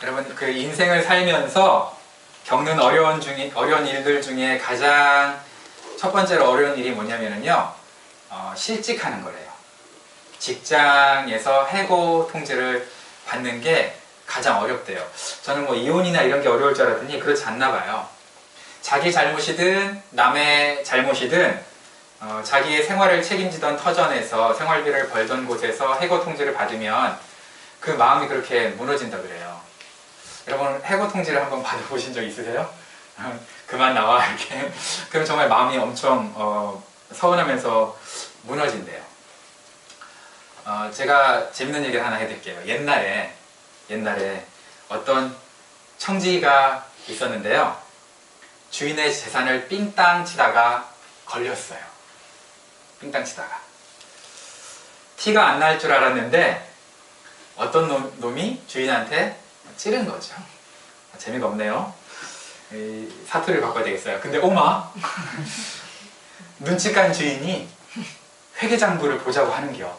여러분, 그 인생을 살면서 겪는 어려운 일들 중에 가장 첫 번째로 어려운 일이 뭐냐면요, 실직하는 거래요. 직장에서 해고 통지를 받는 게 가장 어렵대요. 저는 뭐 이혼이나 이런 게 어려울 줄 알았더니 그렇지 않나 봐요. 자기 잘못이든 남의 잘못이든 자기의 생활을 책임지던 터전에서 생활비를 벌던 곳에서 해고 통지를 받으면 그 마음이 그렇게 무너진다 그래요. 여러분, 해고 통지를 한번 받아보신 적 있으세요? 그만 나와 이렇게. 그럼 정말 마음이 엄청 서운하면서 무너진대요. 제가 재밌는 얘기를 하나 해드릴게요. 옛날에 어떤 청지기가 있었는데요, 주인의 재산을 삥땅 치다가 걸렸어요. 삥땅 치다가 티가 안 날 줄 알았는데 어떤 놈이 주인한테 찌른 거죠. 재미가 없네요. 사투리를 바꿔야 되겠어요. 근데 오마 눈치깐 주인이 회계장부를 보자고 하는겨.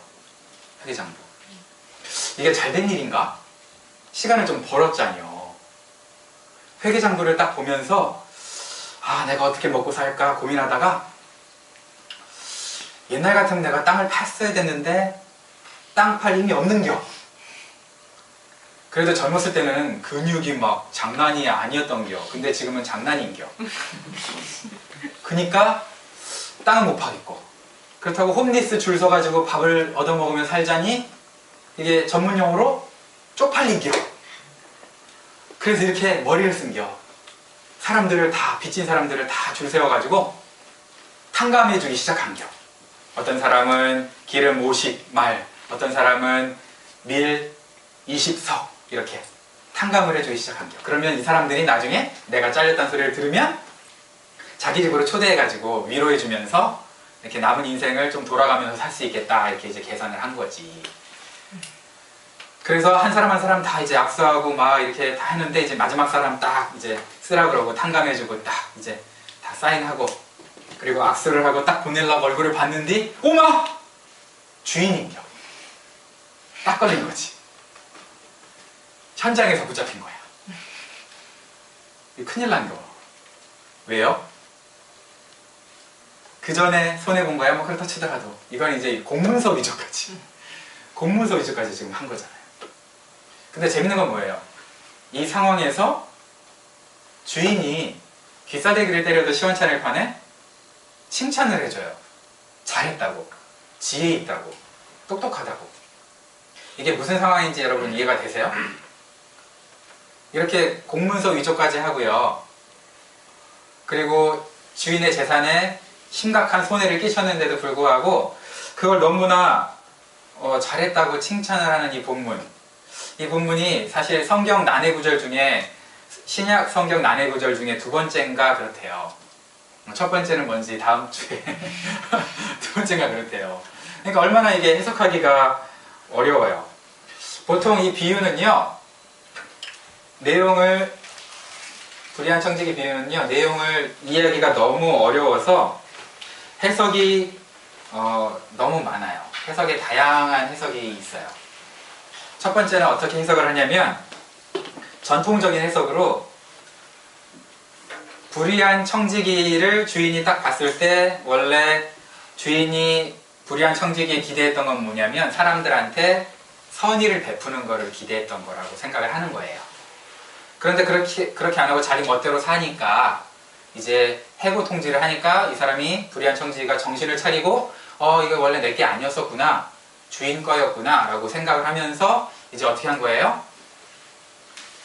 회계장부. 이게 잘된 일인가? 시간을 좀 벌었잖요. 회계장부를 딱 보면서 내가 어떻게 먹고 살까 고민하다가 옛날 같으면 내가 땅을 팠어야 됐는데 땅 팔 힘이 없는겨. 그래도 젊었을 때는 근육이 막 장난이 아니었던겨. 근데 지금은 장난인겨. 그니까 땅은 못 파겠고, 그렇다고 홈리스 줄 서가지고 밥을 얻어먹으며 살자니 이게 전문용어로 쪽팔린겨. 그래서 이렇게 머리를 쓴겨. 사람들을 다, 빚진 사람들을 다 줄 세워가지고 탕감해주기 시작한겨. 어떤 사람은 기름 50말, 어떤 사람은 밀 20석 이렇게 탕감을 해주기 시작한겨. 그러면 이 사람들이 나중에 내가 잘렸다는 소리를 들으면 자기 집으로 초대해가지고 위로해주면서 이렇게 남은 인생을 좀 돌아가면서 살 수 있겠다, 이렇게 이제 계산을 한 거지. 그래서 한 사람 한 사람 다 이제 악수하고 막 이렇게 다 했는데, 이제 마지막 사람 딱 이제 쓰라 그러고 탕감해주고 딱 이제 다 사인하고 그리고 악수를 하고 딱 보내려고 얼굴을 봤는데 오마! 주인인겨. 딱 걸린 거지. 현장에서 붙잡힌 거야. 큰일 난 거. 왜요? 그 전에 손해본 거야? 뭐 그렇다 치더라도 이건 이제 공문서 위조까지 지금 한 거잖아요. 근데 재밌는 건 뭐예요? 이 상황에서 주인이 귀싸대기를 때려도 시원찮을 판에 칭찬을 해줘요. 잘했다고, 지혜 있다고, 똑똑하다고. 이게 무슨 상황인지 여러분 이해가 되세요? 이렇게 공문서 위조까지 하고요, 그리고 주인의 재산에 심각한 손해를 끼쳤는데도 불구하고 그걸 너무나 잘했다고 칭찬을 하는 이 본문이 사실 성경 난해 구절 중에, 신약 성경 난해 구절 중에 두 번째인가 그렇대요. 첫 번째는 뭔지 다음 주에 두 번째가 그렇대요. 그러니까 얼마나 이게 해석하기가 어려워요. 보통 이 비유는요, 불의한 청지기 비유는요, 내용을 이해하기가 너무 어려워서 해석이 너무 많아요. 해석에 다양한 해석이 있어요. 첫 번째는 어떻게 해석을 하냐면, 전통적인 해석으로 불의한 청지기를 주인이 딱 봤을 때 원래 주인이 불의한 청지기에 기대했던 건 뭐냐면 사람들한테 선의를 베푸는 거를 기대했던 거라고 생각을 하는 거예요. 그런데 그렇게 안 하고 자기 멋대로 사니까 이제 해고 통지를 하니까 이 사람이, 불의한 청지기가 정신을 차리고 이거 원래 내 게 아니었었구나, 주인 거였구나 라고 생각을 하면서 이제 어떻게 한 거예요?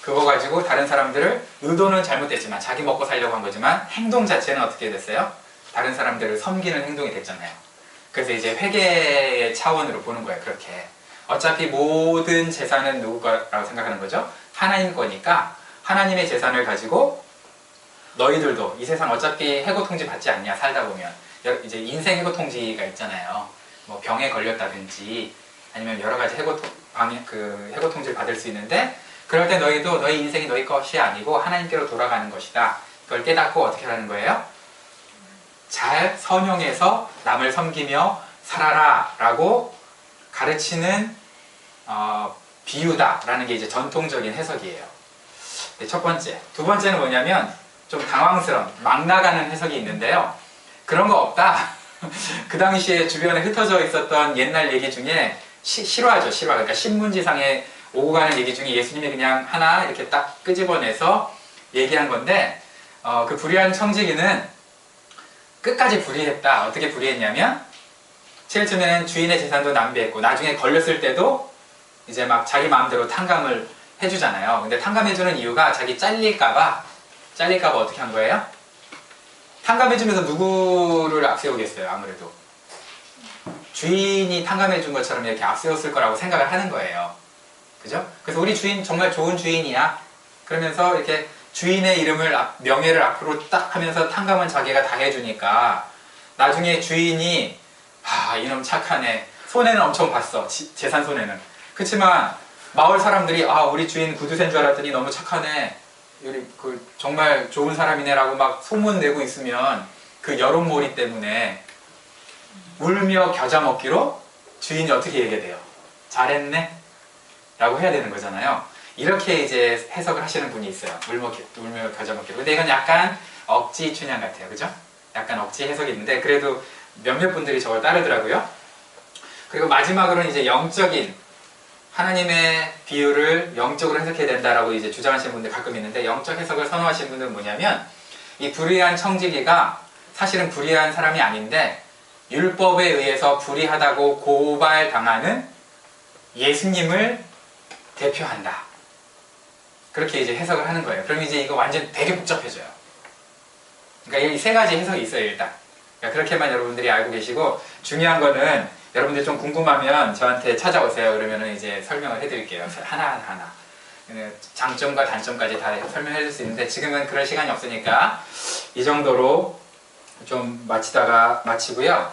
그거 가지고 다른 사람들을, 의도는 잘못됐지만 자기 먹고 살려고 한 거지만 행동 자체는 어떻게 됐어요? 다른 사람들을 섬기는 행동이 됐잖아요. 그래서 이제 회계의 차원으로 보는 거예요. 그렇게 어차피 모든 재산은 누구 거라고 생각하는 거죠? 하나님 거니까 하나님의 재산을 가지고 너희들도 이 세상 어차피 해고 통지 받지 않냐, 살다 보면. 이제 인생 해고 통지가 있잖아요. 뭐 병에 걸렸다든지 아니면 여러 가지 해고 통지를 받을 수 있는데, 그럴 때 너희도 너희 인생이 너희 것이 아니고 하나님께로 돌아가는 것이다. 그걸 깨닫고 어떻게 하는 거예요? 잘 선용해서 남을 섬기며 살아라 라고 가르치는 비유다라는 게 이제 전통적인 해석이에요. 첫 번째. 두 번째는 뭐냐면 좀 당황스러운, 막 나가는 해석이 있는데요. 그런 거 없다. 그 당시에 주변에 흩어져 있었던 옛날 얘기 중에 실화죠, 실화. 그러니까 신문지상에 오고 가는 얘기 중에 예수님이 그냥 하나 이렇게 딱 끄집어내서 얘기한 건데, 그 불의한 청지기는 끝까지 불의했다. 어떻게 불의했냐면, 제일 처음에는 주인의 재산도 낭비했고, 나중에 걸렸을 때도 이제 막 자기 마음대로 탕감을 해주잖아요. 근데 탕감해주는 이유가 자기 잘릴까봐 어떻게 한 거예요? 탕감해주면서 누구를 앞세우겠어요, 아무래도. 주인이 탕감해준 것처럼 이렇게 앞세웠을 거라고 생각을 하는 거예요. 그죠? 그래서 우리 주인 정말 좋은 주인이야. 그러면서 이렇게 주인의 이름을, 명예를 앞으로 딱 하면서 탕감은 자기가 다 해주니까 나중에 주인이, 이놈 착하네. 손해는 엄청 봤어. 재산 손해는. 그치만 마을 사람들이, 우리 주인 구두쇠인 줄 알았더니 너무 착하네. 정말 좋은 사람이네라고 막 소문내고 있으면 그 여론몰이 때문에 울며 겨자 먹기로 주인이 어떻게 얘기해야 돼요? 잘했네? 라고 해야 되는 거잖아요. 이렇게 이제 해석을 하시는 분이 있어요. 울며 겨자 먹기로. 근데 이건 약간 억지 춘향 같아요. 그죠? 약간 억지 해석이 있는데 그래도 몇몇 분들이 저걸 따르더라고요. 그리고 마지막으로는 이제 영적인 하나님의 비유를 영적으로 해석해야 된다라고 이제 주장하시는 분들 가끔 있는데, 영적 해석을 선호하시는 분들은 뭐냐면, 이 불의한 청지기가 사실은 불의한 사람이 아닌데 율법에 의해서 불의하다고 고발당하는 예수님을 대표한다. 그렇게 이제 해석을 하는 거예요. 그럼 이제 이거 완전 되게 복잡해져요. 그러니까 이 세 가지 해석이 있어요, 일단. 그러니까 그렇게만 여러분들이 알고 계시고, 중요한 거는 여러분들 좀 궁금하면 저한테 찾아오세요. 그러면은 이제 설명을 해드릴게요. 하나하나. 장점과 단점까지 다 설명해 줄 수 있는데, 지금은 그럴 시간이 없으니까 이 정도로 좀 마치고요.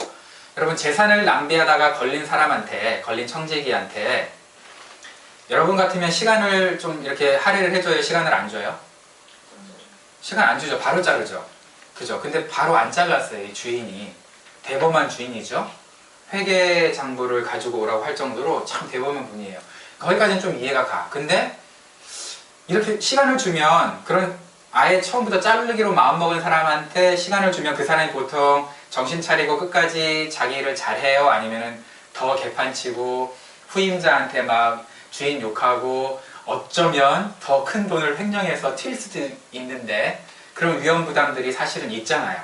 여러분, 재산을 낭비하다가 걸린 청지기한테 여러분 같으면 시간을 좀 이렇게 할애를 해줘요? 시간을 안 줘요? 시간 안 주죠. 바로 자르죠. 그죠? 근데 바로 안 잘랐어요. 이 주인이. 대범한 주인이죠. 회계 장부를 가지고 오라고 할 정도로 참 대범한 분이에요. 거기까지는 좀 이해가 가. 근데 이렇게 시간을 주면, 그런 아예 처음부터 자르기로 마음먹은 사람한테 시간을 주면 그 사람이 보통 정신 차리고 끝까지 자기 일을 잘해요? 아니면은 더 개판치고 후임자한테 막 주인 욕하고 어쩌면 더 큰 돈을 횡령해서 튈 수도 있는데, 그런 위험 부담들이 사실은 있잖아요.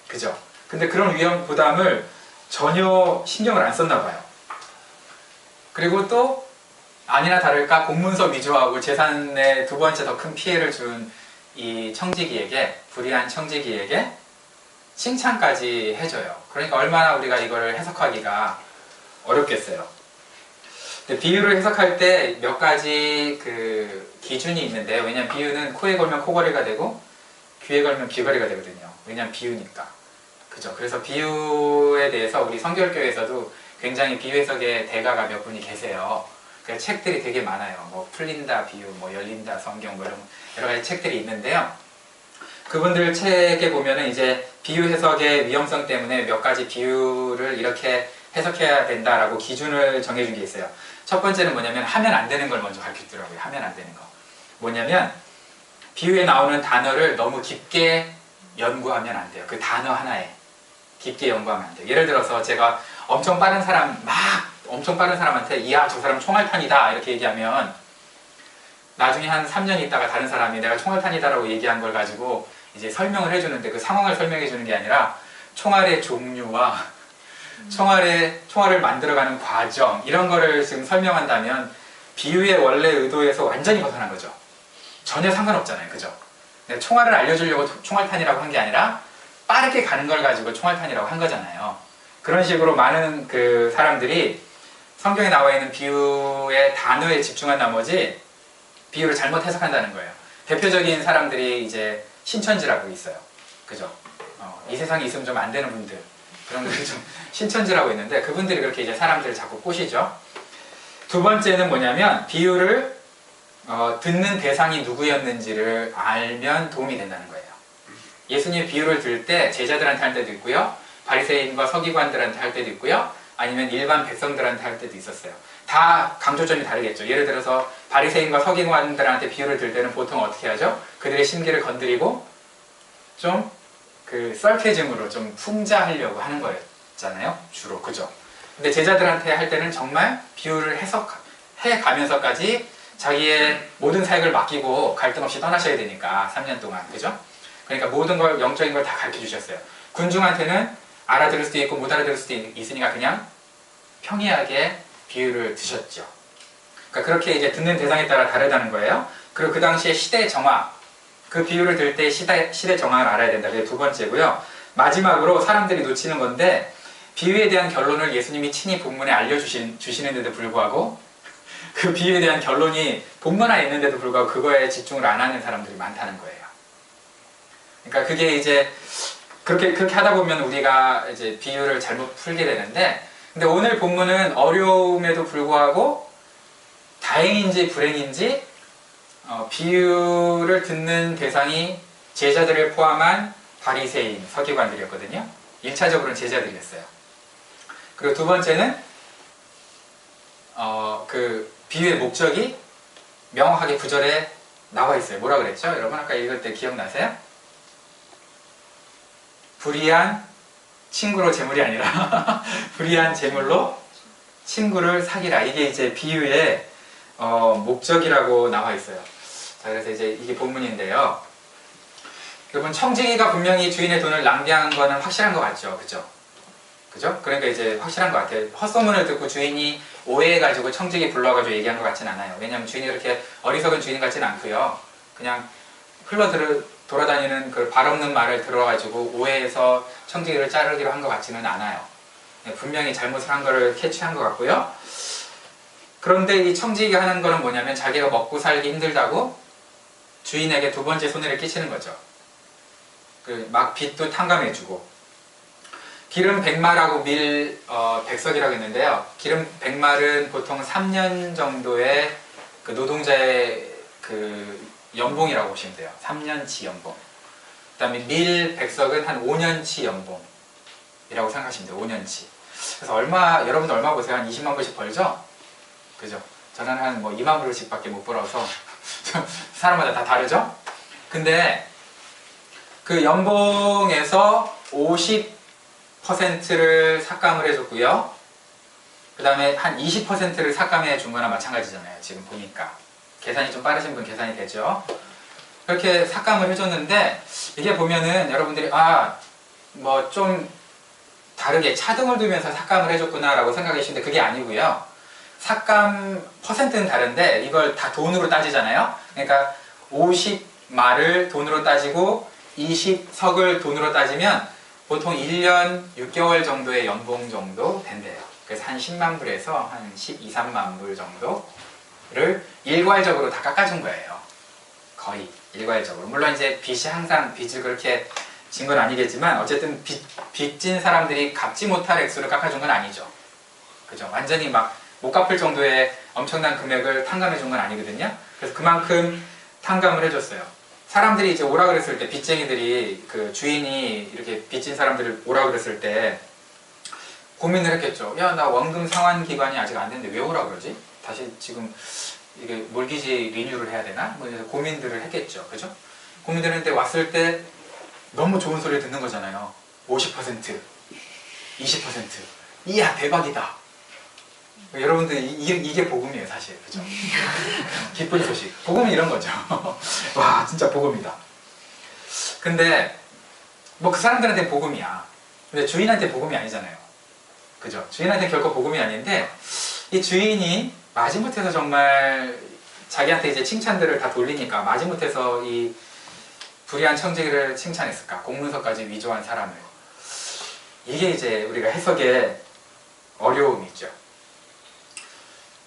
그죠? 근데 그런 위험 부담을 전혀 신경을 안 썼나 봐요. 그리고 또 아니나 다를까 공문서 위조하고 재산에 두 번째 더 큰 피해를 준 이 청지기에게, 불의한 청지기에게 칭찬까지 해줘요. 그러니까 얼마나 우리가 이걸 해석하기가 어렵겠어요. 비유를 해석할 때 몇 가지 그 기준이 있는데, 왜냐면 비유는 코에 걸면 코걸이가 되고 귀에 걸면 귀걸이가 되거든요. 왜냐면 비유니까. 그죠? 그래서 비유에 대해서 우리 성결교회에서도 굉장히 비유 해석의 대가가 몇 분이 계세요. 그래서 책들이 되게 많아요. 뭐 풀린다 비유, 뭐 열린다 성경, 뭐 이런 여러 가지 책들이 있는데요. 그분들 책에 보면은 이제 비유 해석의 위험성 때문에 몇 가지 비유를 이렇게 해석해야 된다라고 기준을 정해준 게 있어요. 첫 번째는 뭐냐면 하면 안 되는 걸 먼저 가르치더라고요. 하면 안 되는 거. 뭐냐면 비유에 나오는 단어를 너무 깊게 연구하면 안 돼요. 그 단어 하나에 깊게 연구하면 안 돼요. 예를 들어서 제가 엄청 빠른 사람한테 이야 저 사람 총알탄이다 이렇게 얘기하면 나중에 한 3년 있다가 다른 사람이 내가 총알탄이다라고 얘기한 걸 가지고 이제 설명을 해주는데, 그 상황을 설명해 주는 게 아니라 총알의 종류와 총알을 만들어가는 과정, 이런 거를 지금 설명한다면 비유의 원래 의도에서 완전히 벗어난 거죠. 전혀 상관없잖아요. 그죠? 총알을 알려주려고 총알탄이라고 한 게 아니라 빠르게 가는 걸 가지고 총알탄이라고 한 거잖아요. 그런 식으로 많은 그 사람들이 성경에 나와 있는 비유의 단어에 집중한 나머지 비유를 잘못 해석한다는 거예요. 대표적인 사람들이 이제 신천지라고 있어요. 그죠? 이 세상에 있으면 좀 안 되는 분들, 그런 분들이 좀 신천지라고 있는데, 그분들이 그렇게 이제 사람들을 자꾸 꼬시죠. 두 번째는 뭐냐면 비유를 듣는 대상이 누구였는지를 알면 도움이 된다는 거예요. 예수님이 비유를 들 때 제자들한테 할 때도 있고요, 바리새인과 서기관들한테 할 때도 있고요, 아니면 일반 백성들한테 할 때도 있었어요. 다 강조점이 다르겠죠. 예를 들어서 바리새인과 서기관들한테 비유를 들 때는 보통 어떻게 하죠? 그들의 심기를 건드리고 좀 그 썰케즘으로 좀 풍자하려고 하는 거였잖아요. 주로. 그죠? 근데 제자들한테 할 때는 정말 비유를 해석해 가면서까지 자기의 모든 사역을 맡기고 갈등 없이 떠나셔야 되니까 3년 동안. 그죠? 그러니까 모든 걸 영적인 걸 다 가르쳐 주셨어요. 군중한테는 알아들을 수도 있고 못 알아들을 수도 있으니까 그냥 평이하게 비유를 드셨죠. 그러니까 그렇게 이제 듣는 대상에 따라 다르다는 거예요. 그리고 그 당시에 시대 정화, 그 비유를 들 때 시대 정황을 알아야 된다. 그게 두 번째고요. 마지막으로 사람들이 놓치는 건데 비유에 대한 결론을 예수님이 친히 본문에 알려주시는데도 불구하고 그 비유에 대한 결론이 본문 안에 있는데도 불구하고 그거에 집중을 안 하는 사람들이 많다는 거예요. 그러니까 그게 이제 그렇게 하다 보면 우리가 이제 비유를 잘못 풀게 되는데, 근데 오늘 본문은 어려움에도 불구하고 다행인지 불행인지 비유를 듣는 대상이 제자들을 포함한 바리새인, 서기관들이었거든요. 1차적으로는 제자들이었어요. 그리고 두 번째는 그 비유의 목적이 명확하게 구절에 나와 있어요. 뭐라 그랬죠? 여러분 아까 읽을 때 기억나세요? 불의한 친구로 재물이 아니라 불의한 재물로 친구를 사귀라. 이게 이제 비유의 목적이라고 나와 있어요. 자, 그래서 이제 이게 본문인데요. 여러분, 청지기가 분명히 주인의 돈을 낭비한 거는 확실한 것 같죠? 그죠? 그죠? 그러니까 이제 확실한 것 같아요. 헛소문을 듣고 주인이 오해해가지고 청지기 불러가지고 얘기한 것 같진 않아요. 왜냐면 주인이 그렇게 어리석은 주인 같진 않고요. 그냥 돌아다니는 그 발없는 말을 들어가지고 오해해서 청지기를 자르기로 한 것 같지는 않아요. 분명히 잘못을 한 거를 캐치한 것 같고요. 그런데 이 청지기가 하는 거는 뭐냐면 자기가 먹고 살기 힘들다고 주인에게 두 번째 손해를 끼치는 거죠. 막 빚도 탕감해주고. 기름 100말하고 밀 100석이라고 했는데요. 기름 100말은 보통 3년 정도의 그 노동자의 그 연봉이라고 보시면 돼요. 3년치 연봉. 그 다음에 밀 100석은 한 5년치 연봉이라고 생각하시면 돼요. 5년치. 그래서 여러분들 얼마 보세요? 한 20만 불씩 벌죠? 그죠? 저는 한 뭐 2만 불씩 밖에 못 벌어서 사람마다 다 다르죠? 근데 그 연봉에서 50%를 삭감을 해줬고요. 그 다음에 한 20%를 삭감해 준 거나 마찬가지잖아요. 지금 보니까. 계산이 좀 빠르신 분 계산이 되죠? 그렇게 삭감을 해줬는데 이게 보면은 여러분들이 뭐 좀 다르게 차등을 두면서 삭감을 해줬구나 라고 생각하시는데 그게 아니고요. 삭감 퍼센트는 다른데 이걸 다 돈으로 따지잖아요. 그러니까 50말을 돈으로 따지고 20석을 돈으로 따지면 보통 1년 6개월 정도의 연봉 정도 된대요. 그래서 한 10만 불에서 한 12, 3만 불 정도를 일괄적으로 다 깎아준 거예요. 거의 일괄적으로. 물론 이제 빚이 항상 빚을 그렇게 진 건 아니겠지만 어쨌든 빚진 사람들이 갚지 못할 액수를 깎아준 건 아니죠. 그죠? 완전히 막 못 갚을 정도의 엄청난 금액을 탕감해 준 건 아니거든요. 그래서 그만큼 탕감을 해줬어요. 사람들이 이제 오라 그랬을 때, 빚쟁이들이 그 주인이 이렇게 빚진 사람들을 오라 그랬을 때 고민을 했겠죠. 야, 나 원금 상환 기간이 아직 안 됐는데 왜 오라 그러지? 다시 지금 이게 몰기지 리뉴를 해야 되나? 뭐 이래서 고민들을 했겠죠. 그죠? 고민들 했는데 왔을 때 너무 좋은 소리를 듣는 거잖아요. 50%, 20%. 이야, 대박이다. 여러분들 이게 복음이에요, 사실. 그죠? 기쁜 소식. 복음은 이런 거죠. 와, 진짜 복음이다. 근데 뭐 그 사람들한테 복음이야. 근데 주인한테 복음이 아니잖아요. 그죠? 주인한테 결코 복음이 아닌데 이 주인이 마지못해서 정말 자기한테 이제 칭찬들을 다 돌리니까 마지못해서 이 불의한 청지기를 칭찬했을까? 공문서까지 위조한 사람을. 이게 이제 우리가 해석에 어려움이 있죠.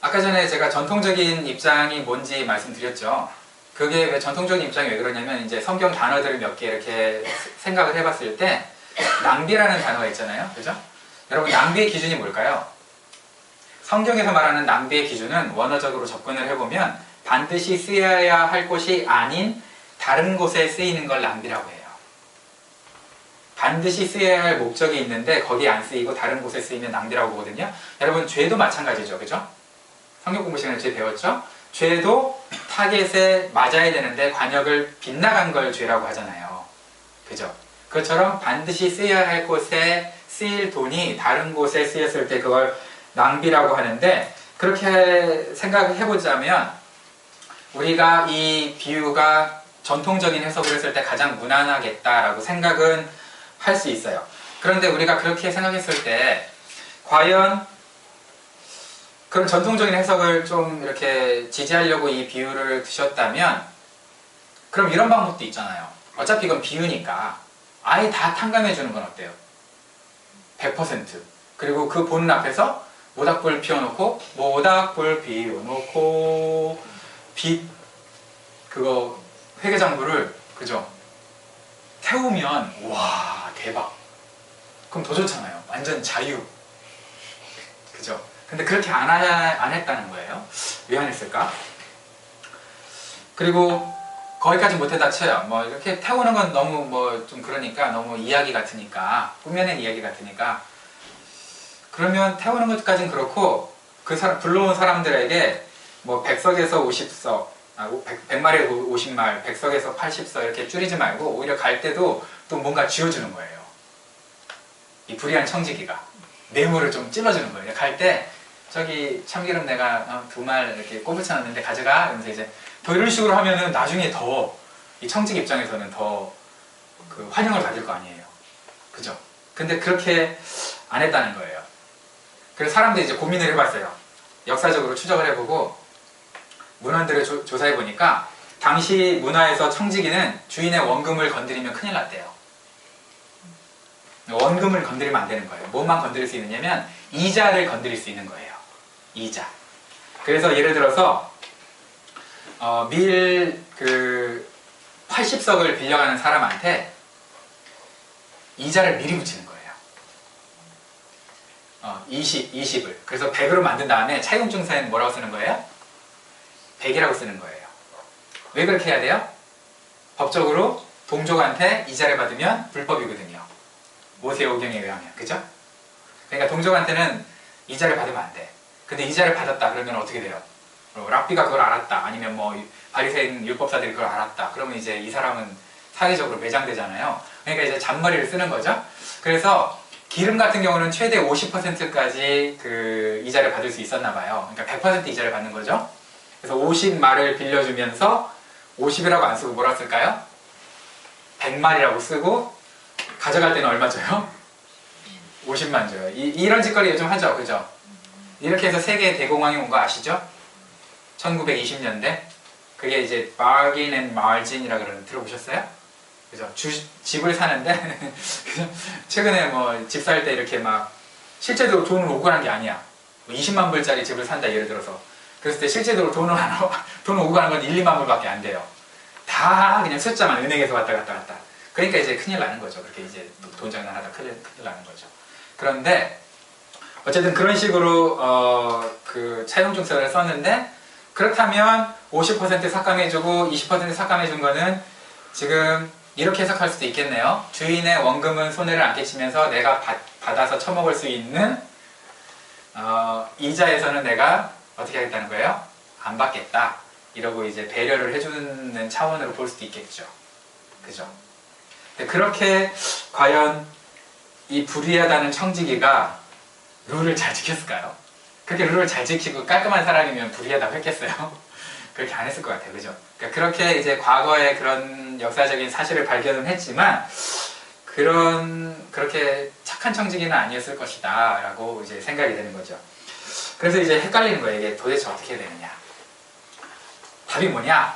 아까 전에 제가 전통적인 입장이 뭔지 말씀드렸죠. 그게 왜 전통적인 입장이 왜 그러냐면 이제 성경 단어들을 몇 개 이렇게 생각을 해봤을 때 낭비라는 단어가 있잖아요. 그죠? 여러분, 낭비의 기준이 뭘까요? 성경에서 말하는 낭비의 기준은 원어적으로 접근을 해보면 반드시 쓰여야 할 곳이 아닌 다른 곳에 쓰이는 걸 낭비라고 해요. 반드시 쓰여야 할 목적이 있는데 거기에 안 쓰이고 다른 곳에 쓰이면 낭비라고 보거든요. 여러분, 죄도 마찬가지죠. 그죠? 성경 공부 시간에 죄 배웠죠? 죄도 타겟에 맞아야 되는데 관역을 빗나간 걸 죄라고 하잖아요. 그죠? 그것처럼 반드시 쓰여야 할 곳에 쓰일 돈이 다른 곳에 쓰였을 때 그걸 낭비라고 하는데, 그렇게 생각해보자면 우리가 이 비유가 전통적인 해석을 했을 때 가장 무난하겠다라고 생각은 할 수 있어요. 그런데 우리가 그렇게 생각했을 때 과연 그런 전통적인 해석을 좀 이렇게 지지하려고 이 비유를 드셨다면, 그럼 이런 방법도 있잖아요. 어차피 이건 비유니까 아예 다 탕감해 주는 건 어때요? 100%. 그리고 그 보는 앞에서 모닥불 피워놓고, 모닥불 피워놓고 빛 그거 회계장부를, 그죠? 태우면 와 대박. 그럼 더 좋잖아요. 완전 자유. 그죠? 근데 그렇게 안 했다는 거예요. 왜 안 했을까? 그리고 거기까지 못했다 쳐요. 뭐 이렇게 태우는 건 너무 뭐 좀 그러니까, 너무 이야기 같으니까, 꾸며낸 이야기 같으니까, 그러면 태우는 것까진 그렇고, 그 사람 불러온 사람들에게 뭐 100석에서 50석, 100마리에서 50말, 100석에서 80석 이렇게 줄이지 말고 오히려 갈 때도 또 뭔가 쥐어주는 거예요. 이 불의한 청지기가 뇌물을 좀 찔러주는 거예요. 갈 때 저기 참기름 내가 2말 이렇게 꼬부쳐놨는데 가져가. 이러면서 이제 더 이런 식으로 하면은 나중에 더 이 청지기 입장에서는 더 그 환영을 받을 거 아니에요. 그죠? 근데 그렇게 안 했다는 거예요. 그래서 사람들이 이제 고민을 해봤어요. 역사적으로 추적을 해보고 문헌들을 조사해보니까 당시 문화에서 청지기는 주인의 원금을 건드리면 큰일 났대요. 원금을 건드리면 안 되는 거예요. 뭐만 건드릴 수 있느냐면 이자를 건드릴 수 있는 거예요. 이자. 그래서 예를 들어서 밀 80석을 빌려가는 사람한테 이자를 미리 붙이는 거예요. 20을. 그래서 100으로 만든 다음에 차용증서에는 뭐라고 쓰는 거예요? 100이라고 쓰는 거예요. 왜 그렇게 해야 돼요? 법적으로 동족한테 이자를 받으면 불법이거든요. 모세오경에 의하면. 그죠? 그러니까 동족한테는 이자를 받으면 안 돼. 근데 이자를 받았다 그러면 어떻게 돼요? 랍비가 그걸 알았다. 아니면 뭐 바리새인 율법사들이 그걸 알았다. 그러면 이제 이 사람은 사회적으로 매장되잖아요. 그러니까 이제 잔머리를 쓰는 거죠. 그래서 기름 같은 경우는 최대 50%까지 그 이자를 받을 수 있었나 봐요. 그러니까 100% 이자를 받는 거죠. 그래서 50말을 빌려주면서 50이라고 안 쓰고 뭐라고 쓸까요? 100말이라고 쓰고 가져갈 때는 얼마 줘요? 50만 줘요. 이런 짓거리 요즘 하죠. 그죠? 이렇게 해서 세계 대공황이 온 거 아시죠? 1920년대. 그게 이제 bargain and margin이라 그러는, 들어보셨어요? 그죠? 집을 사는데 최근에 뭐 집 살 때 이렇게 막 실제로 돈을 오고 가는 게 아니야. 뭐 20만 불짜리 집을 산다 예를 들어서. 그랬을 때 실제로 돈을 오고 가는 건 1, 2만 불밖에 안 돼요. 다 그냥 숫자만 은행에서 왔다 갔다. 그러니까 이제 큰일 나는 거죠. 그렇게 이제 돈 장난하다 큰일 나는 거죠. 그런데 어쨌든 그런 식으로 그 차용증서를 썼는데, 그렇다면 50% 삭감해주고 20% 삭감해준 거는 지금 이렇게 해석할 수도 있겠네요. 주인의 원금은 손해를 안 끼치면서 내가 받아서 처먹을 수 있는 이자에서는 내가 어떻게 하겠다는 거예요? 안 받겠다. 이러고 이제 배려를 해주는 차원으로 볼 수도 있겠죠. 그죠? 근데 그렇게 과연 이 불의하다는 청지기가 룰을 잘 지켰을까요? 그렇게 룰을 잘 지키고 깔끔한 사람이면 불의하다고 했겠어요? 그렇게 안 했을 것 같아요. 그죠? 그러니까 그렇게 이제 과거에 그런 역사적인 사실을 발견은 했지만, 그렇게 착한 청지기는 아니었을 것이다 라고 이제 생각이 되는 거죠. 그래서 이제 헷갈리는 거예요. 이게 도대체 어떻게 해야 되느냐. 답이 뭐냐?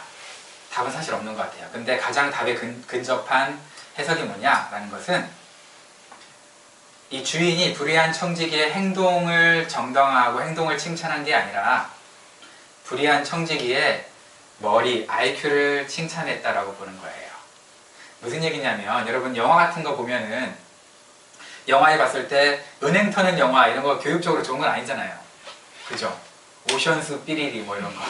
답은 사실 없는 것 같아요. 근데 가장 답에 근접한 해석이 뭐냐라는 것은, 이 주인이 불의한 청지기의 행동을 정당화하고 행동을 칭찬한 게 아니라 불의한 청지기의 머리, IQ를 칭찬했다라고 보는 거예요. 무슨 얘기냐면, 여러분 영화 같은 거 보면은 영화에 봤을 때 은행 터는 영화 이런 거 교육적으로 좋은 건 아니잖아요. 그죠? 오션스 삐리리 뭐 이런 거.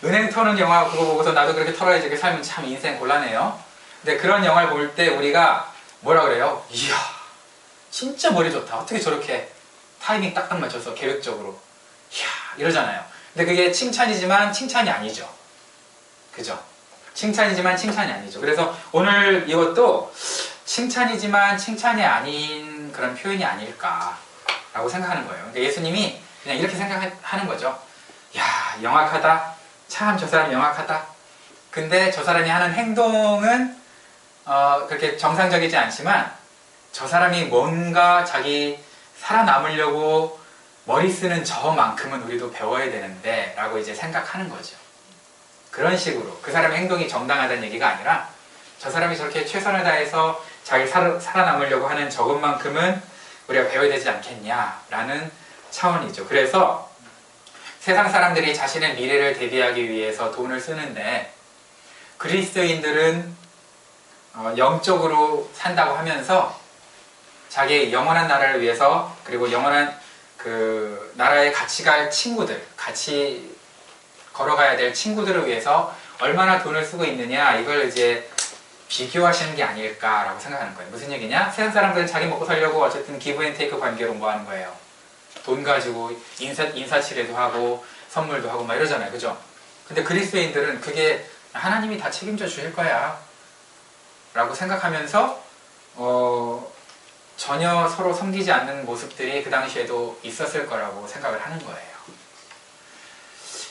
은행 터는 영화 그거 보고서 나도 그렇게 털어야지 이렇게 살면 참 인생 곤란해요. 근데 그런 영화를 볼 때 우리가 뭐라 그래요? 이야, 진짜 머리 좋다. 어떻게 저렇게 타이밍 딱딱 맞춰서 계획적으로 이야 이러잖아요. 근데 그게 칭찬이지만 칭찬이 아니죠. 그죠? 칭찬이지만 칭찬이 아니죠. 그래서 오늘 이것도 칭찬이지만 칭찬이 아닌 그런 표현이 아닐까라고 생각하는 거예요. 그러니까 예수님이 그냥 이렇게 생각하는 거죠. 야, 영악하다. 참 저 사람 영악하다. 근데 저 사람이 하는 행동은 그렇게 정상적이지 않지만 저 사람이 뭔가 자기 살아남으려고 머리 쓰는 저만큼은 우리도 배워야 되는데 라고 이제 생각하는 거죠. 그런 식으로 그 사람의 행동이 정당하다는 얘기가 아니라 저 사람이 저렇게 최선을 다해서 자기 살아남으려고 하는 저것만큼은 우리가 배워야 되지 않겠냐라는 차원이죠. 그래서 세상 사람들이 자신의 미래를 대비하기 위해서 돈을 쓰는데 그리스도인들은 영적으로 산다고 하면서 자기의 영원한 나라를 위해서 그리고 영원한 그 나라에 같이 갈 친구들, 같이 걸어가야 될 친구들을 위해서 얼마나 돈을 쓰고 있느냐 이걸 이제 비교하시는 게 아닐까라고 생각하는 거예요. 무슨 얘기냐? 세상 사람들은 자기 먹고 살려고 어쨌든 기브 앤 테이크 관계로 뭐 하는 거예요? 돈 가지고 인사치레도 하고 선물도 하고 막 이러잖아요. 그죠? 근데 그리스도인들은 그게 하나님이 다 책임져 주실 거야 라고 생각하면서 전혀 서로 섬기지 않는 모습들이 그 당시에도 있었을 거라고 생각을 하는 거예요.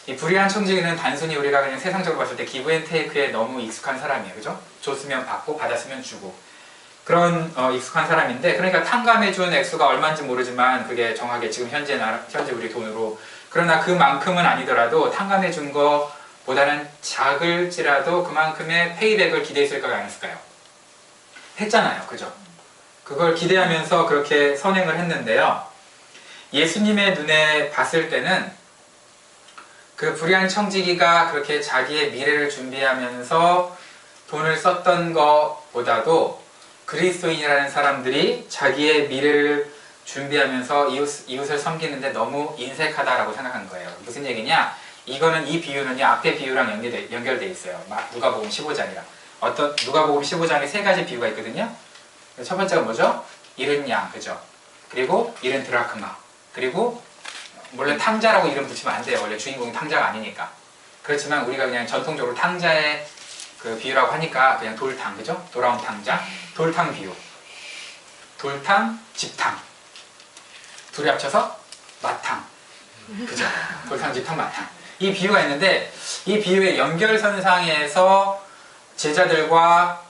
이 불의한 청지기는 단순히 우리가 그냥 세상적으로 봤을 때 기브 앤 테이크에 너무 익숙한 사람이에요. 그죠? 줬으면 받고 받았으면 주고 그런 익숙한 사람인데 그러니까 탕감해준 액수가 얼마인지 모르지만 그게 정확하게 지금 현재 우리 돈으로 그러나 그만큼은 아니더라도 탕감해준 거보다는 작을지라도 그만큼의 페이백을 기대했을까요? 안 했을까요? 했잖아요. 그죠? 그걸 기대하면서 그렇게 선행을 했는데요. 예수님의 눈에 봤을 때는 그 불의한 청지기가 그렇게 자기의 미래를 준비하면서 돈을 썼던 것보다도 그리스도인이라는 사람들이 자기의 미래를 준비하면서 이웃을 섬기는데 너무 인색하다라고 생각한 거예요. 무슨 얘기냐? 이 비유는요, 앞에 비유랑 연결돼 있어요. 누가복음 15장이랑. 누가복음 15장에 세 가지 비유가 있거든요. 첫 번째가 뭐죠? 잃은 양, 그죠? 그리고 잃은 드라크마. 그리고 물론 탕자라고 이름 붙이면 안 돼요. 원래 주인공이 탕자가 아니니까. 그렇지만 우리가 그냥 전통적으로 탕자의 그 비유라고 하니까 그냥 돌탕, 그죠? 돌아온 탕자. 돌탕 비유. 돌탕, 집탕. 둘이 합쳐서 마탕. 그죠? 돌탕, 집탕, 마탕. 이 비유가 있는데 이 비유의 연결선상에서 제자들과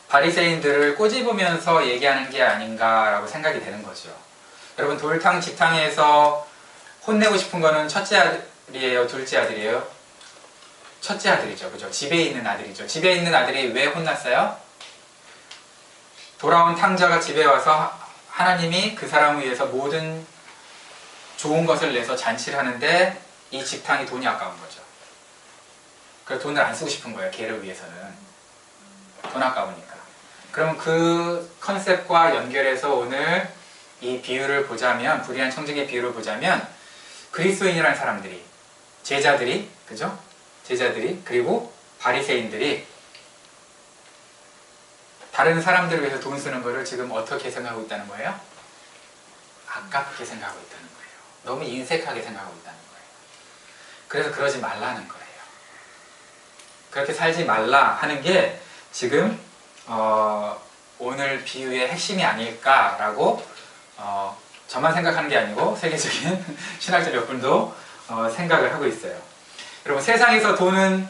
바리새인들을 꼬집으면서 얘기하는 게 아닌가라고 생각이 되는 거죠. 여러분 돌탕, 집탕에서 혼내고 싶은 거는 첫째 아들이에요? 둘째 아들이에요? 첫째 아들이죠. 그죠? 집에 있는 아들이죠. 집에 있는 아들이 왜 혼났어요? 돌아온 탕자가 집에 와서 하나님이 그 사람을 위해서 모든 좋은 것을 내서 잔치를 하는데 이 집탕이 돈이 아까운 거죠. 그래서 돈을 안 쓰고 싶은 거예요. 걔를 위해서는. 돈 아까우니까. 그럼 그 컨셉과 연결해서 오늘 이 비유를 보자면, 불의한 청지기의 비유를 보자면 그리스도인이라는 사람들이, 제자들이, 그죠? 제자들이, 그리고 바리새인들이 다른 사람들을 위해서 돈 쓰는 거를 지금 어떻게 생각하고 있다는 거예요? 아깝게 생각하고 있다는 거예요. 너무 인색하게 생각하고 있다는 거예요. 그래서 그러지 말라는 거예요. 그렇게 살지 말라 하는 게 지금 오늘 비유의 핵심이 아닐까라고 저만 생각하는 게 아니고 세계적인 신학자 몇 분도 생각을 하고 있어요. 여러분 세상에서 돈은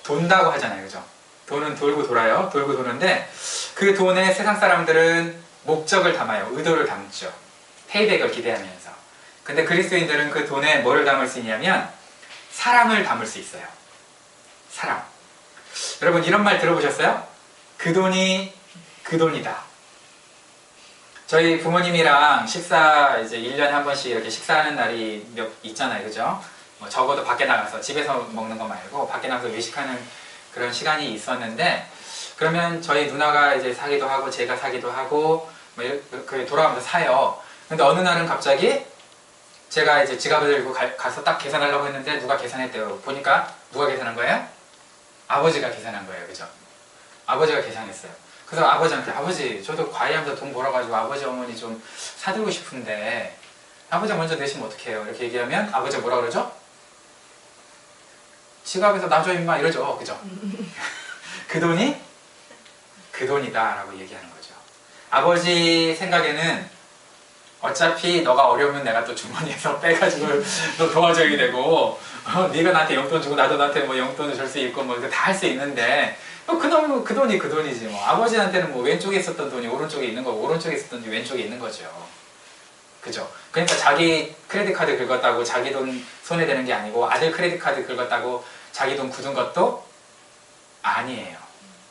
돈다고 하잖아요. 그죠? 돈은 돌고 돌아요. 돌고 도는데 그 돈에 세상 사람들은 목적을 담아요. 의도를 담죠. 페이백을 기대하면서. 근데 그리스도인들은 그 돈에 뭐를 담을 수 있냐면 사랑을 담을 수 있어요. 사랑. 여러분 이런 말 들어보셨어요? 그 돈이 그 돈이다. 저희 부모님이랑 식사 이제 1년에 한 번씩 이렇게 식사하는 날이 있잖아요. 그죠? 뭐 적어도 밖에 나가서 집에서 먹는 거 말고 밖에 나가서 외식하는 그런 시간이 있었는데 그러면 저희 누나가 이제 사기도 하고 제가 사기도 하고 뭐 이렇게 돌아가면서 사요. 근데 어느 날은 갑자기 제가 이제 지갑을 들고 가서 딱 계산하려고 했는데 누가 계산했대요. 보니까 누가 계산한 거예요? 아버지가 계산한 거예요. 그죠? 아버지가 계산했어요. 그래서 아버지한테 아버지 저도 과외하면서 돈 벌어가지고 아버지 어머니 좀 사드리고 싶은데 아버지가 먼저 내시면 어떡해요? 이렇게 얘기하면 아버지가 뭐라 그러죠? 지갑에서 놔줘 임마 이러죠. 그죠? 그 돈이 그 돈이다 라고 얘기하는 거죠. 아버지 생각에는 어차피 너가 어려우면 내가 또 주머니에서 빼가지고 너 도와줘야 되고 네가 나한테 용돈 주고 나도 나한테 뭐 용돈을 줄 수 있고 뭐 다 할 수 있는데 그놈 그 돈이 그 돈이지 뭐. 아버지한테는 뭐 왼쪽에 있었던 돈이 오른쪽에 있는 거고 오른쪽에 있었던 돈이 왼쪽에 있는 거죠. 그죠? 그러니까 자기 크레딧 카드 긁었다고 자기 돈 손해되는 게 아니고 아들 크레딧 카드 긁었다고 자기 돈 굳은 것도 아니에요.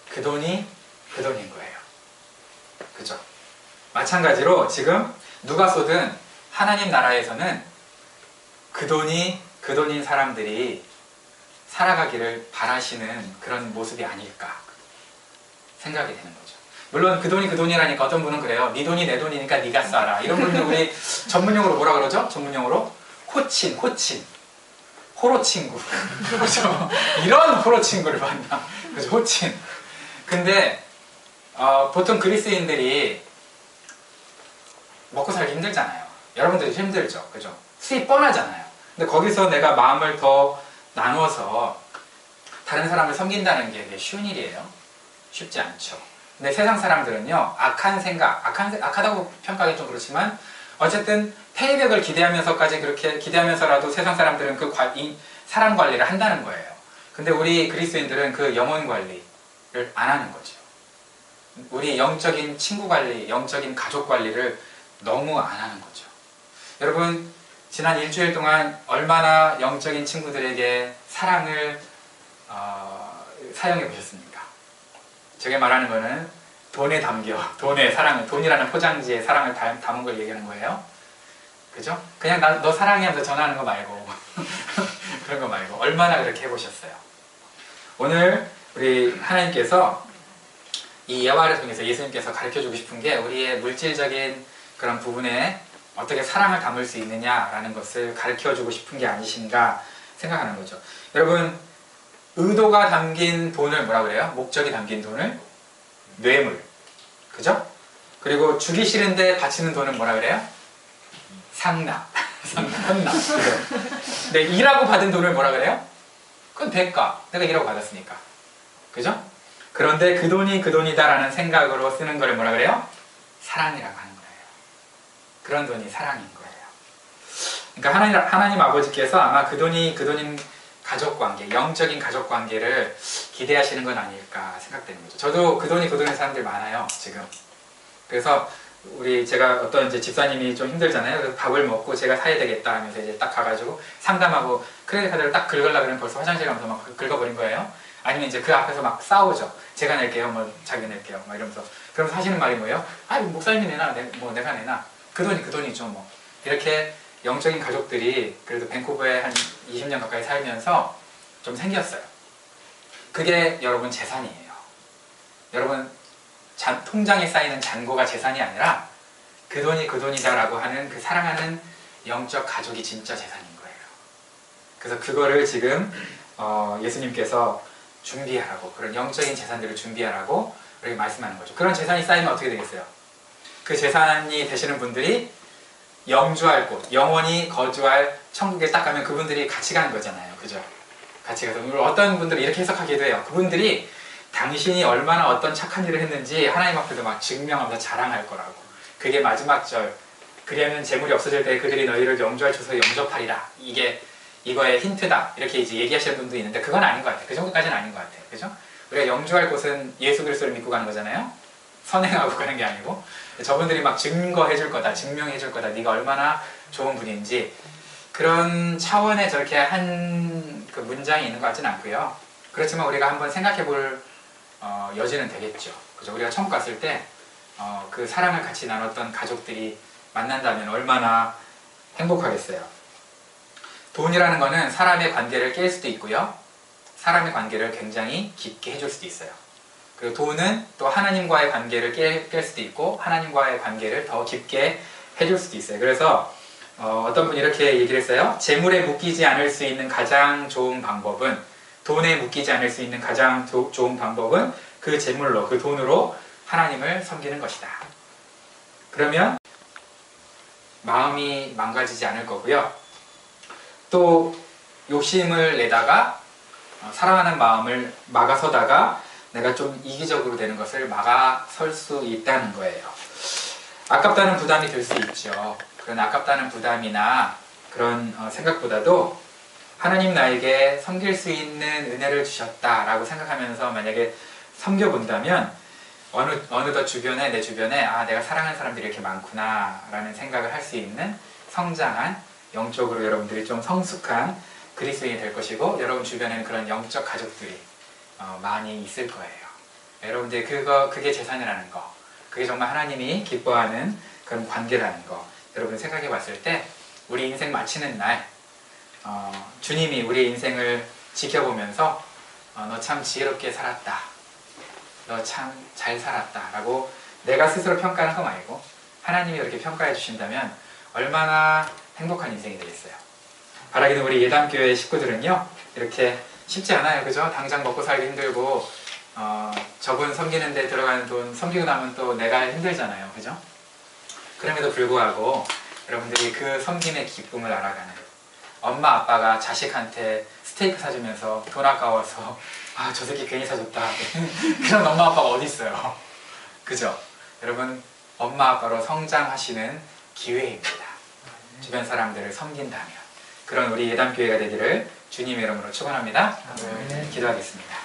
그 돈이 그 돈인 거예요. 그죠? 마찬가지로 지금 누가 쏘든 하나님 나라에서는 그 돈이 그 돈인 사람들이 살아가기를 바라시는 그런 모습이 아닐까 생각이 되는 거죠. 물론 그 돈이 그 돈이라니까 어떤 분은 그래요. 네 돈이 내 돈이니까 네가 쏴라. 이런 분들 우리 전문용어로 뭐라 그러죠? 전문용어로 호친, 호로 친구. 그죠? 이런 호로 친구를 만나. 그죠? 호친. 근데 보통 그리스인들이 먹고 살기 힘들잖아요. 여러분들도 힘들죠. 그죠? 수입 뻔하잖아요. 근데 거기서 내가 마음을 더 나누어서 다른 사람을 섬긴다는 게 되게 쉬운 일이에요. 쉽지 않죠. 근데 세상 사람들은요, 악한 생각, 악하다고 평가하기 좀 그렇지만, 어쨌든 페이백을 기대하면서까지 그렇게 기대하면서라도 세상 사람들은 그 사람 관리를 한다는 거예요. 근데 우리 그리스도인들은 그 영혼 관리를 안 하는 거죠. 우리 영적인 친구 관리, 영적인 가족 관리를 너무 안 하는 거죠. 여러분, 지난 일주일 동안 얼마나 영적인 친구들에게 사랑을 사용해 보셨습니까? 제가 말하는 거는 돈에 담겨, 돈의 사랑을, 돈이라는 포장지에 사랑을 담은 걸 얘기하는 거예요. 그죠? 그냥 너 사랑해 하면서 전화하는 거 말고 그런 거 말고 얼마나 그렇게 해보셨어요? 오늘 우리 하나님께서 이 예화를 통해서 예수님께서 가르쳐주고 싶은 게 우리의 물질적인 그런 부분에 어떻게 사랑을 담을 수 있느냐라는 것을 가르쳐주고 싶은 게 아니신가 생각하는 거죠. 여러분, 의도가 담긴 돈을 뭐라 그래요? 목적이 담긴 돈을 뇌물. 그죠? 그리고 주기 싫은데 바치는 돈은 뭐라 그래요? 상납. 헌납. 근데 일하고 받은 돈을 뭐라 그래요? 그건 대가. 내가 일하고 받았으니까. 그죠? 그런데 그 돈이 그 돈이다라는 생각으로 쓰는 걸 뭐라 그래요? 사랑이라고 하는 거예요. 그런 돈이 사랑인 거예요. 그러니까 하나님 아버지께서 아마 그 돈이 그 돈인 가족관계, 영적인 가족관계를 기대하시는 건 아닐까 생각되는 거죠. 저도 그 돈이 그 돈인 사람들 많아요, 지금. 그래서 제가 어떤 이제 집사님이 좀 힘들잖아요. 그래서 밥을 먹고 제가 사야 되겠다 하면서 이제 딱 가가지고 상담하고 크레딧 카드를 딱 긁으려고 그러면 벌써 화장실 가면서 막 긁어버린 거예요. 아니면 이제 그 앞에서 막 싸우죠. 제가 낼게요, 뭐 자기가 낼게요, 막 이러면서. 그러면서 하시는 말이 뭐예요? 목사님이 내나, 뭐 내가 내나. 그 돈이 그 돈이죠, 뭐. 이렇게 영적인 가족들이 그래도 밴쿠버에 한 20년 가까이 살면서 좀 생겼어요. 그게 여러분 재산이에요. 여러분 통장에 쌓이는 잔고가 재산이 아니라 그 돈이 그 돈이다라고 하는 그 사랑하는 영적 가족이 진짜 재산인 거예요. 그래서 그거를 지금 예수님께서 준비하라고, 그런 영적인 재산들을 준비하라고 이렇게 말씀하는 거죠. 그런 재산이 쌓이면 어떻게 되겠어요? 그 재산이 되시는 분들이 영주할 곳, 영원히 거주할 천국에 딱 가면 그분들이 같이 가는 거잖아요. 그죠? 같이 가서 어떤 분들은 이렇게 해석하기도 해요. 그분들이 당신이 얼마나 어떤 착한 일을 했는지 하나님 앞에서 막 증명하면서 자랑할 거라고. 그게 마지막 절. 그리하면 재물이 없어질 때 그들이 너희를 영주할 초소에 영접하리라. 이거의 힌트다. 이렇게 이제 얘기하시는 분도 있는데 그건 아닌 것 같아요. 그 정도까지는 아닌 것 같아요. 그죠? 우리가 영주할 곳은 예수 그리스도를 믿고 가는 거잖아요. 선행하고 가는 게 아니고. 저분들이 막 증거해 줄 거다, 증명해 줄 거다, 네가 얼마나 좋은 분인지, 그런 차원의 저렇게 한 그 문장이 있는 것 같지는 않고요. 그렇지만 우리가 한번 생각해 볼 여지는 되겠죠. 그죠? 우리가 천국 갔을 때 그 사랑을 같이 나눴던 가족들이 만난다면 얼마나 행복하겠어요. 돈이라는 거는 사람의 관계를 깰 수도 있고요, 사람의 관계를 굉장히 깊게 해줄 수도 있어요. 그리고 돈은 또 하나님과의 관계를 깰 수도 있고 하나님과의 관계를 더 깊게 해줄 수도 있어요. 그래서 어떤 분이 이렇게 얘기를 했어요. 재물에 묶이지 않을 수 있는 가장 좋은 방법은, 돈에 묶이지 않을 수 있는 가장 좋은 방법은 그 재물로, 그 돈으로 하나님을 섬기는 것이다. 그러면 마음이 망가지지 않을 거고요. 또 욕심을 내다가 사랑하는 마음을 막아서다가 내가 좀 이기적으로 되는 것을 막아설 수 있다는 거예요. 아깝다는 부담이 들 수 있죠. 그런 아깝다는 부담이나 그런 생각보다도 하나님 나에게 섬길 수 있는 은혜를 주셨다라고 생각하면서 만약에 섬겨본다면 어느덧 내 주변에 내가 사랑하는 사람들이 이렇게 많구나 라는 생각을 할 수 있는 성장한, 영적으로 여러분들이 좀 성숙한 그리스도인이 될 것이고, 여러분 주변에는 그런 영적 가족들이 많이 있을 거예요. 여러분들이 그게 재산이라는 거, 그게 정말 하나님이 기뻐하는 그런 관계라는 거, 여러분 생각해 봤을 때 우리 인생 마치는 날 주님이 우리의 인생을 지켜보면서 너 참 지혜롭게 살았다, 너 참 잘 살았다 라고 내가 스스로 평가하는 거 말고 하나님이 그렇게 평가해 주신다면 얼마나 행복한 인생이 되겠어요. 바라기는 우리 예담교회 식구들은요, 이렇게 쉽지 않아요. 그죠? 당장 먹고 살기 힘들고 저분 섬기는 데 들어가는 돈 섬기고 나면 또 내가 힘들잖아요. 그죠? 그럼에도 불구하고 여러분들이 그 섬김의 기쁨을 알아가는, 엄마 아빠가 자식한테 스테이크 사주면서 돈 아까워서 저 새끼 괜히 사줬다 그런 엄마 아빠가 어디 있어요. 그죠? 여러분, 엄마 아빠로 성장하시는 기회입니다. 주변 사람들을 섬긴다면. 그런 우리 예담교회가 되기를 주님의 이름으로 축원합니다. 기도하겠습니다.